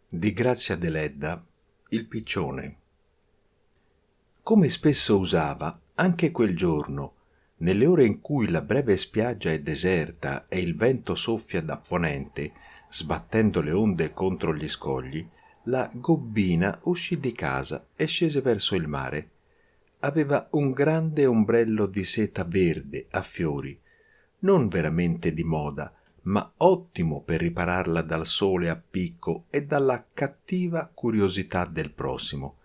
Di Grazia Deledda, il piccione. Come spesso usava, anche quel giorno, nelle ore in cui la breve spiaggia è deserta e il vento soffia da ponente, sbattendo le onde contro gli scogli, la gobbina uscì di casa e scese verso il mare. Aveva un grande ombrello di seta verde a fiori, non veramente di moda, ma ottimo per ripararla dal sole a picco e dalla cattiva curiosità del prossimo,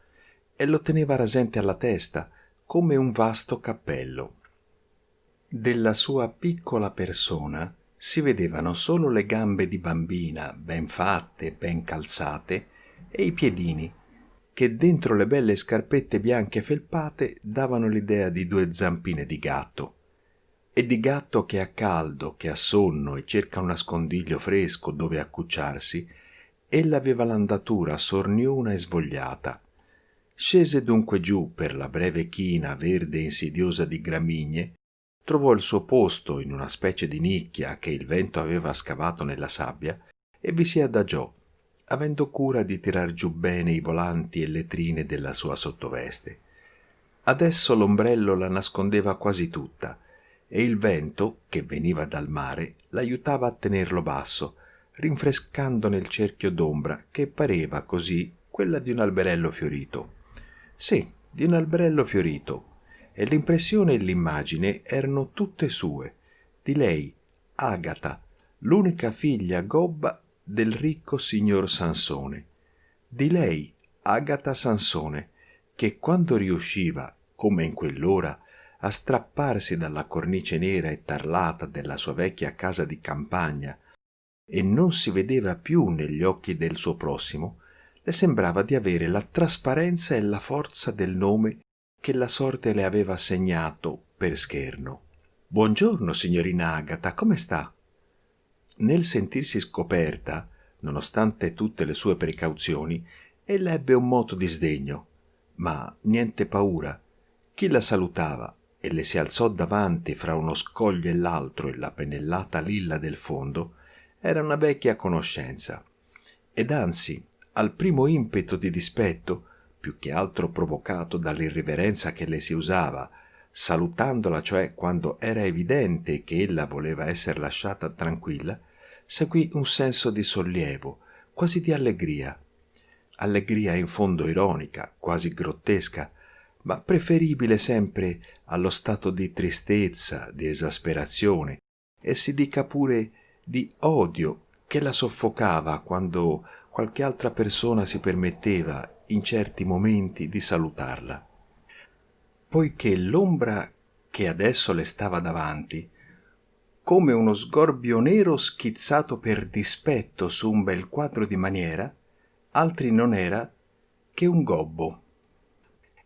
e lo teneva rasente alla testa come un vasto cappello. Della sua piccola persona si vedevano solo le gambe di bambina, ben fatte, ben calzate, e i piedini, che dentro le belle scarpette bianche felpate davano l'idea di due zampine di gatto. E di gatto che ha caldo, che ha sonno e cerca un nascondiglio fresco dove accucciarsi, ella aveva l'andatura sorniona e svogliata. Scese dunque giù per la breve china verde e insidiosa di gramigne, trovò il suo posto in una specie di nicchia che il vento aveva scavato nella sabbia e vi si adagiò, avendo cura di tirar giù bene i volanti e le trine della sua sottoveste. Adesso l'ombrello la nascondeva quasi tutta, e il vento, che veniva dal mare, l'aiutava a tenerlo basso, rinfrescando nel cerchio d'ombra che pareva così quella di un alberello fiorito. Sì, di un alberello fiorito, e l'impressione e l'immagine erano tutte sue, di lei, Agata, l'unica figlia gobba del ricco signor Sansone. Di lei, Agata Sansone, che quando riusciva, come in quell'ora, a strapparsi dalla cornice nera e tarlata della sua vecchia casa di campagna e non si vedeva più negli occhi del suo prossimo, le sembrava di avere la trasparenza e la forza del nome che la sorte le aveva assegnato per scherno. «Buongiorno, signorina Agata, come sta?» Nel sentirsi scoperta, nonostante tutte le sue precauzioni, ella ebbe un moto di sdegno, ma niente paura. Chi la salutava e le si alzò davanti fra uno scoglio e l'altro e la pennellata lilla del fondo era una vecchia conoscenza, ed anzi, al primo impeto di dispetto, più che altro provocato dall'irriverenza che le si usava, salutandola cioè quando era evidente che ella voleva essere lasciata tranquilla, seguì un senso di sollievo, quasi di allegria in fondo ironica, quasi grottesca, ma preferibile sempre allo stato di tristezza, di esasperazione, e si dica pure di odio che la soffocava quando qualche altra persona si permetteva in certi momenti di salutarla. Poiché l'ombra che adesso le stava davanti, come uno sgorbio nero schizzato per dispetto su un bel quadro di maniera, altri non era che un gobbo.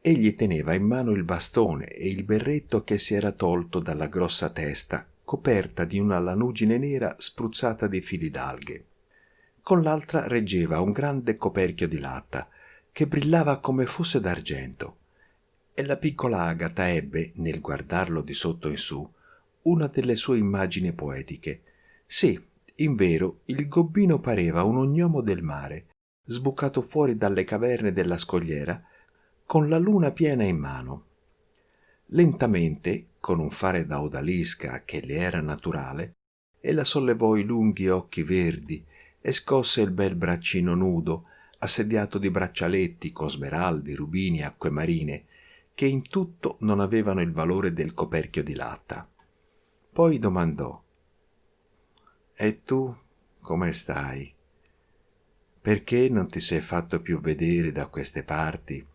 Egli teneva in mano il bastone e il berretto che si era tolto dalla grossa testa, coperta di una lanugine nera spruzzata di fili d'alghe. Con l'altra reggeva un grande coperchio di latta, che brillava come fosse d'argento, e la piccola Agata ebbe, nel guardarlo di sotto in su, una delle sue immagini poetiche. Sì, invero, il gobbino pareva un ognomo del mare, sbucato fuori dalle caverne della scogliera, con la luna piena in mano. Lentamente, con un fare da odalisca che le era naturale, ella sollevò i lunghi occhi verdi e scosse il bel braccino nudo, assediato di braccialetti con smeraldi, rubini e acque marine, che in tutto non avevano il valore del coperchio di latta. Poi domandò: «E tu come stai? Perché non ti sei fatto più vedere da queste parti?»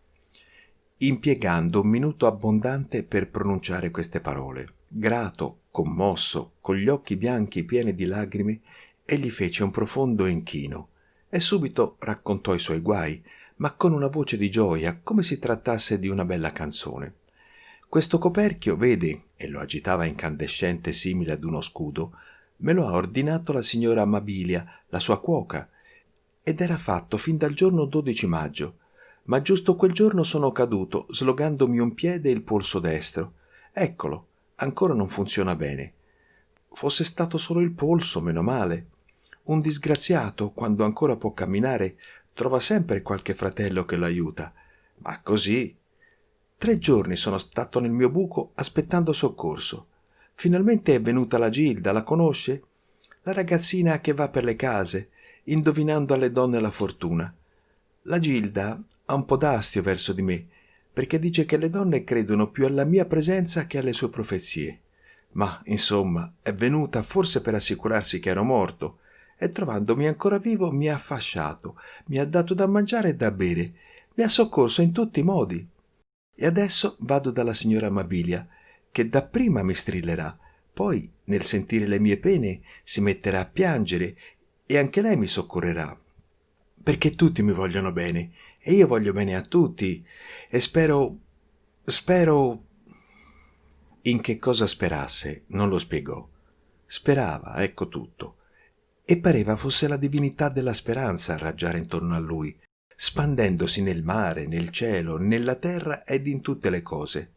impiegando un minuto abbondante per pronunciare queste parole. Grato, commosso, con gli occhi bianchi pieni di lagrime, egli fece un profondo inchino e subito raccontò i suoi guai, ma con una voce di gioia, come si trattasse di una bella canzone. «Questo coperchio, vedi», e lo agitava incandescente simile ad uno scudo, «me lo ha ordinato la signora Amabilia, la sua cuoca, ed era fatto fin dal giorno 12 maggio, ma giusto quel giorno sono caduto, slogandomi un piede e il polso destro. Eccolo, ancora non funziona bene. Fosse stato solo il polso, meno male. Un disgraziato, quando ancora può camminare, trova sempre qualche fratello che lo aiuta, ma così. 3 giorni sono stato nel mio buco aspettando soccorso. Finalmente è venuta la Gilda, la conosce? La ragazzina che va per le case, indovinando alle donne la fortuna. La Gilda ha un po' d'astio verso di me, perché dice che le donne credono più alla mia presenza che alle sue profezie. Ma, insomma, è venuta forse per assicurarsi che ero morto, e trovandomi ancora vivo mi ha fasciato, mi ha dato da mangiare e da bere, mi ha soccorso in tutti i modi. E adesso vado dalla signora Amabilia, che dapprima mi strillerà, poi, nel sentire le mie pene, si metterà a piangere e anche lei mi soccorrerà. Perché tutti mi vogliono bene e io voglio bene a tutti e spero. In che cosa sperasse non lo spiegò. Sperava, ecco tutto. E pareva fosse la divinità della speranza a raggiare intorno a lui, spandendosi nel mare, nel cielo, nella terra ed in tutte le cose.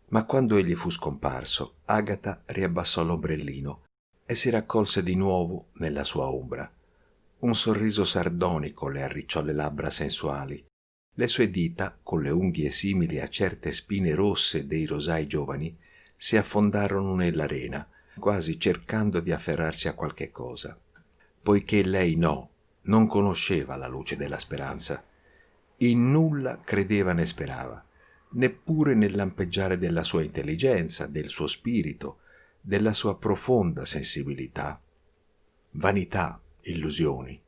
Ma quando egli fu scomparso, Agata riabbassò l'ombrellino e si raccolse di nuovo nella sua ombra. Un sorriso sardonico le arricciò le labbra sensuali. Le sue dita, con le unghie simili a certe spine rosse dei rosai giovani, si affondarono nell'arena, quasi cercando di afferrarsi a qualche cosa. Poiché lei non conosceva la luce della speranza. In nulla credeva né sperava, neppure nel lampeggiare della sua intelligenza, del suo spirito, della sua profonda sensibilità. Vanità, illusioni.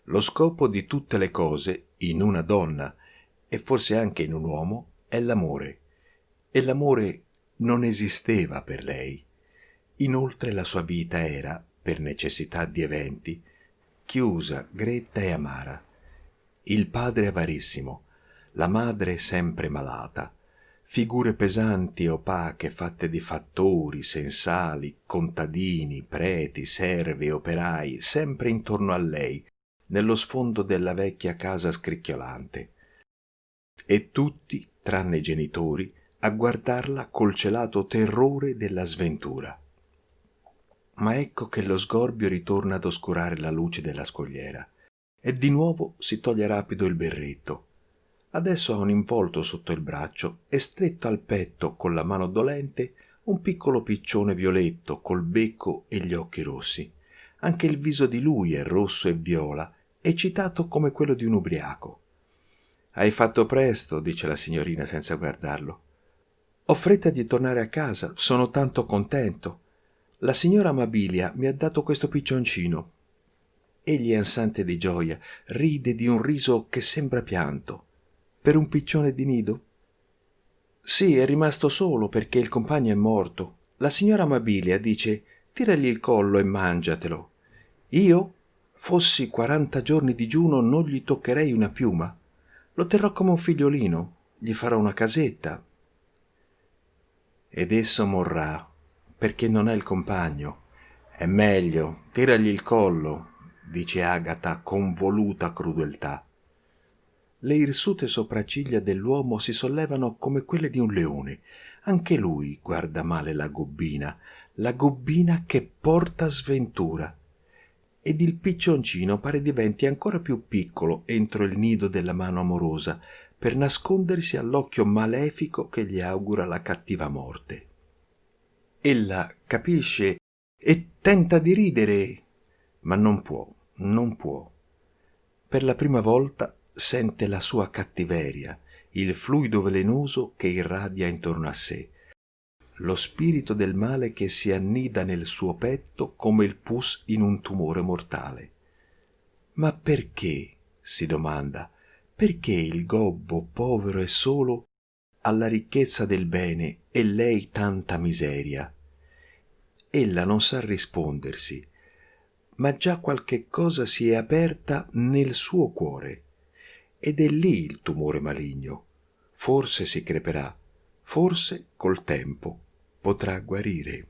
Lo scopo di tutte le cose, in una donna e forse anche in un uomo, è l'amore. E l'amore non esisteva per lei. Inoltre la sua vita era, per necessità di eventi, chiusa, gretta e amara. Il padre avarissimo, la madre sempre malata, figure pesanti e opache fatte di fattori, sensali, contadini, preti, servi, operai, sempre intorno a lei, nello sfondo della vecchia casa scricchiolante. E tutti, tranne i genitori, a guardarla col celato terrore della sventura. Ma ecco che lo sgorbio ritorna ad oscurare la luce della scogliera e di nuovo si toglie rapido il berretto. Adesso ha un involto sotto il braccio e stretto al petto con la mano dolente un piccolo piccione violetto col becco e gli occhi rossi. Anche il viso di lui è rosso e viola, eccitato come quello di un ubriaco. «Hai fatto presto», dice la signorina senza guardarlo. «Ho fretta di tornare a casa, sono tanto contento. La signora Amabilia mi ha dato questo piccioncino». Egli, ansante di gioia, ride di un riso che sembra pianto. «Per un piccione di nido?» «Sì, è rimasto solo perché il compagno è morto. La signora Amabilia dice: tiragli il collo e mangiatelo. Io, fossi 40 giorni digiuno, non gli toccherei una piuma. Lo terrò come un figliolino, gli farò una casetta». «Ed esso morrà perché non ha il compagno. È meglio, tiragli il collo», dice Agata con voluta crudeltà. Le irsute sopracciglia dell'uomo si sollevano come quelle di un leone. Anche lui guarda male la gobbina che porta sventura. Ed il piccioncino pare diventi ancora più piccolo entro il nido della mano amorosa, per nascondersi all'occhio malefico che gli augura la cattiva morte. Ella capisce e tenta di ridere, ma non può. Per la prima volta sente la sua cattiveria, il fluido velenoso che irradia intorno a sé, lo spirito del male che si annida nel suo petto come il pus in un tumore mortale. Ma perché, si domanda, perché il gobbo, povero e solo, ha la ricchezza del bene e lei tanta miseria? Ella non sa rispondersi, ma già qualche cosa si è aperta nel suo cuore, ed è lì il tumore maligno. Forse si creperà, forse col tempo potrà guarire.